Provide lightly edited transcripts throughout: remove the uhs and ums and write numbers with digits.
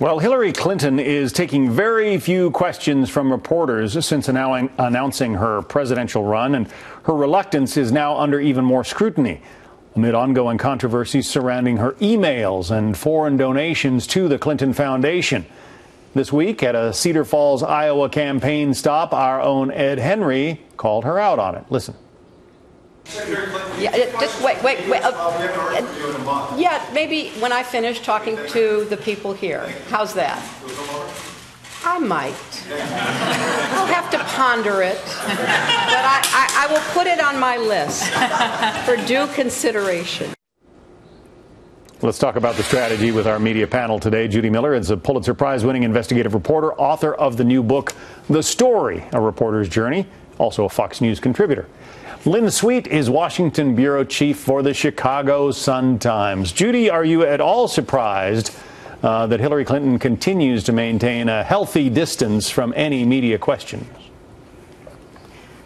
Well, Hillary Clinton is taking very few questions from reporters since announcing her presidential run, and her reluctance is now under even more scrutiny amid ongoing controversies surrounding her emails and foreign donations to the Clinton Foundation. This week, at a Cedar Falls, Iowa campaign stop, our own Ed Henry called her out on it. Listen. Yeah, just wait. Yeah, maybe when I finish talking to the people here. How's that? I might. I'll have to ponder it, but I will put it on my list for due consideration. Let's talk about the strategy with our media panel today. Judy Miller is a Pulitzer Prize-winning investigative reporter, author of the new book, The Story, A Reporter's Journey, also a Fox News contributor. Lynn Sweet is Washington bureau chief for the Chicago Sun-Times. Judy, are you at all surprised that Hillary Clinton continues to maintain a healthy distance from any media questions?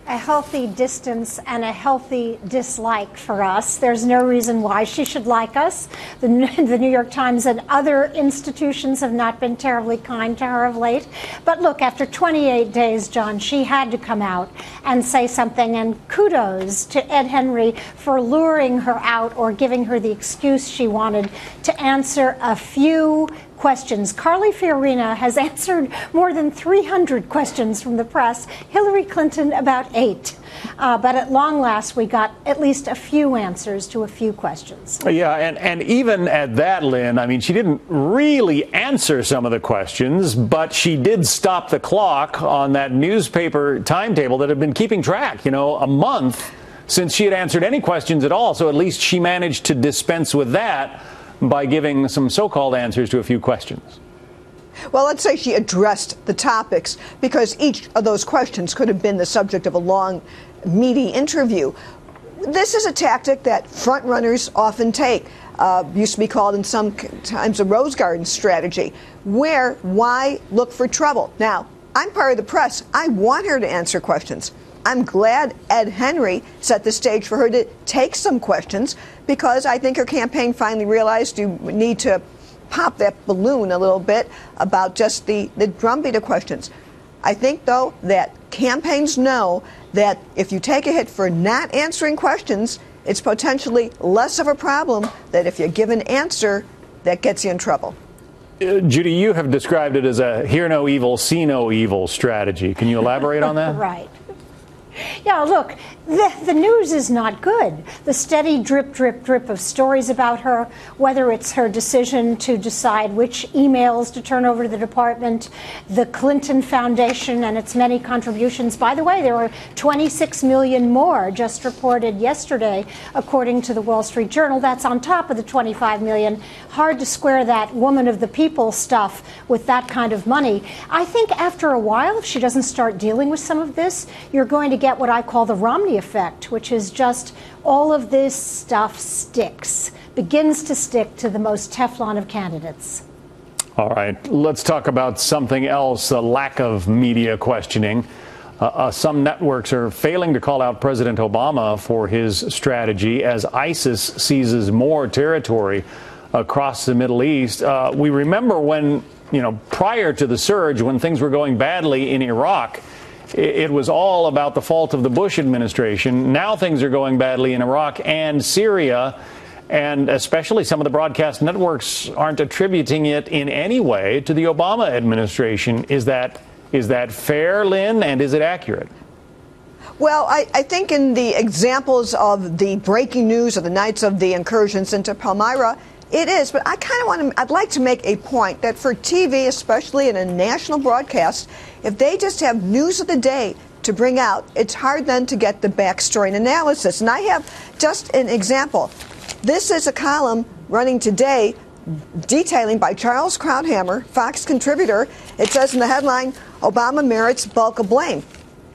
A healthy distance and a healthy dislike for us. There's no reason why she should like us. The New York Times and other institutions have not been terribly kind to her of late. But look, after 28 days, John, she had to come out and say something. And kudos to Ed Henry for luring her out or giving her the excuse she wanted to answer a few questions. Carly Fiorina has answered more than 300 questions from the press. Hillary Clinton about 8. But at long last, we got at least a few answers to a few questions. Yeah, and even at that, Lynn, I mean, she didn't really answer some of the questions, but she did stop the clock on that newspaper timetable that had been keeping track, a month since she had answered any questions at all. So at least she managed to dispense with that by giving some so-called answers to a few questions. Well, let's say she addressed the topics, because each of those questions could have been the subject of a long, meaty interview. This is a tactic that front-runners often take. Used to be called in some times a Rose Garden strategy, why look for trouble? Now, I'm part of the press. I want her to answer questions. I'm glad Ed Henry set the stage for her to take some questions, because I think her campaign finally realized you need to pop that balloon a little bit about just the drumbeat of questions. I think, though, that campaigns know that if you take a hit for not answering questions, it's potentially less of a problem than if you give an answer that gets you in trouble. Judy, you have described it as a hear no evil, see no evil strategy. Can you elaborate on that? Right. Yeah, look, the news is not good. The steady drip, drip, drip of stories about her, whether it's her decision to decide which emails to turn over to the department, the Clinton Foundation and its many contributions. By the way, there were 26 million more just reported yesterday, according to the Wall Street Journal. That's on top of the 25 million. Hard to square that woman of the people stuff with that kind of money. I think after a while, if she doesn't start dealing with some of this, you're going to get what I call the Romney effect, which is just all of this stuff begins to stick to the most Teflon of candidates. All right, let's talk about something else, a lack of media questioning. Some networks are failing to call out President Obama for his strategy as ISIS seizes more territory across the Middle East. We remember when, prior to the surge, when things were going badly in Iraq, it was all about the fault of the Bush administration. Now things are going badly in Iraq and Syria, and especially some of the broadcast networks aren't attributing it in any way to the Obama administration. Is that fair, Lynn, and is it accurate? Well, I think in the examples of the breaking news of the nights of the incursions into Palmyra, it is, but I'd like to make a point that for TV, especially in a national broadcast, if they just have news of the day to bring out, it's hard then to get the backstory and analysis. And I have just an example. This is a column running today detailing by Charles Krauthammer, Fox contributor. It says in the headline, Obama merits bulk of blame.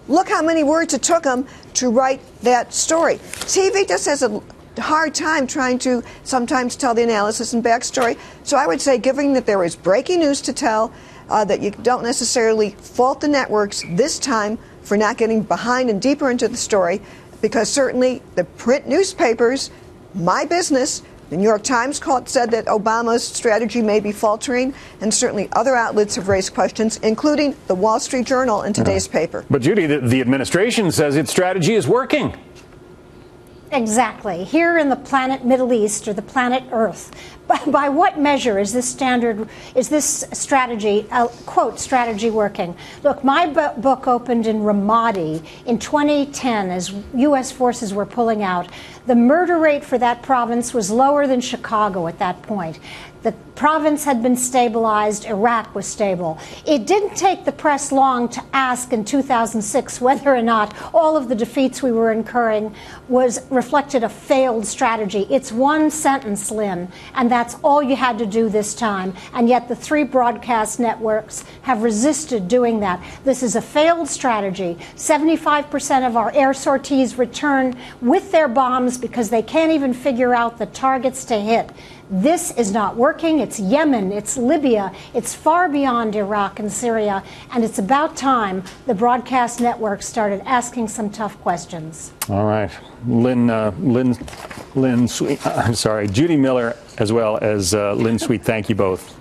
Look how many words it took him to write that story. TV just has a hard time trying to sometimes tell the analysis and backstory. So I would say, given that there is breaking news to tell, that you don't necessarily fault the networks this time for not getting behind and deeper into the story, because certainly the print newspapers, my business, The New York Times said that Obama's strategy may be faltering, and certainly other outlets have raised questions, including the Wall Street Journal in today's paper. But Judy, the administration says its strategy is working. Exactly. Here in the planet Middle East, or the planet Earth, by what measure is this strategy, quote, strategy working? Look, my book opened in Ramadi in 2010 as U.S. forces were pulling out. The murder rate for that province was lower than Chicago at that point. The province had been stabilized. Iraq was stable. It didn't take the press long to ask in 2006 whether or not all of the defeats we were incurring reflected a failed strategy. It's one sentence, Lynn, and that's all you had to do this time. And yet the three broadcast networks have resisted doing that. This is a failed strategy. 75% of our air sorties return with their bombs because they can't even figure out the targets to hit. This is not working. It's Yemen, it's Libya, it's far beyond Iraq and Syria, and it's about time the broadcast networks started asking some tough questions. All right. Lynn Sweet, I'm sorry, Judy Miller as well as Lynn Sweet, thank you both.